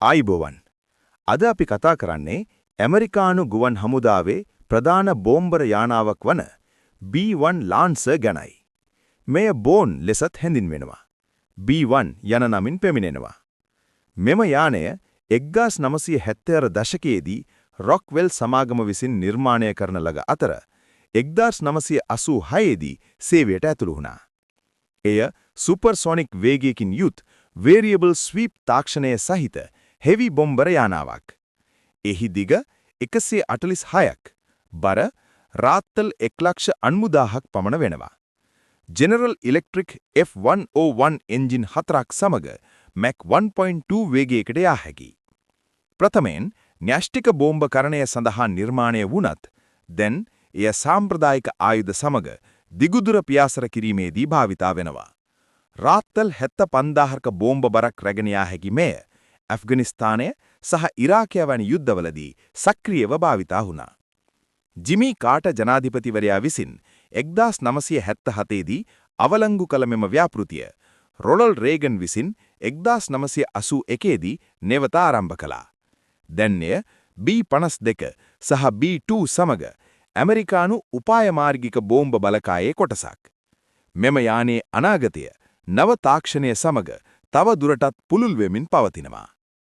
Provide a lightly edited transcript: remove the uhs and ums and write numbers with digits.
ආයිබෝවන්. අද අපි කතා කරන්නේ ඇමරිකානු ගුවන් හමුදාවේ ප්‍රධාන බෝම්බර යානාවක් වන B-1 ලාන්සර් ගැනයි. මෙය බෝන් ලෙසත් හැඳින්වෙනවා. B-1 යන නමින් පැමිණෙනවා. මෙම යානය 1970 දශකයේදී රොක්වෙල් සමාගම විසින් නිර්මාණය කරන ලද අතර 1986 දී සේවයට ඇතුළු වුණා. එය සුපර්සොනික් වේගයකින් යුත් වේරියබල් ස්වීප් තාක්ෂණය සහිත හෙවි බොම්බර යානාවක්. එහි දිග 146ක්, බර රාත්තල් 1,90,000ක් පමණ වෙනවා. ජෙනරල් ඉලෙක්ට්‍රික් F101 එන්ජින් 4ක් සමග මැක් 1.2 වේගයකට යා හැකියි. ප්‍රථමයෙන් න්‍යෂ්ටික බෝම්බකරණය සඳහා නිර්මාණය වුණත් දැන් එය සාම්ප්‍රදායික ආයුධ සමග දිගුදුර පියාසර කිරීමේදී භාවිතා වෙනවා. රාත්තල් 75,000ක බෝම්බ බරක් රැගෙන යා හැකි මෙය ඇෆ්ගනිස්තානය සහ ඉරාකය වැනි යුද්ධවලදී සක්‍රියව භාවිතා වුණා. ජිමි කාටර් ජනාධිපතිවරයා විසින් 1977 දී අවලංගු කළ මෙම ව්‍යාපෘතිය රොනල්ඩ් රේගන් විසින් 1981 දී නැවත ආරම්භ කළා. දැන් එය B-52 සහ B-2 සමග ඇමරිකානු උපායමාර්ගික බෝම්බ බලකායේ කොටසක්. මෙම යානයේ අනාගතය නව තාක්ෂණය සමග තව දුරටත් පුළුල් වෙමින් පවතිනවා.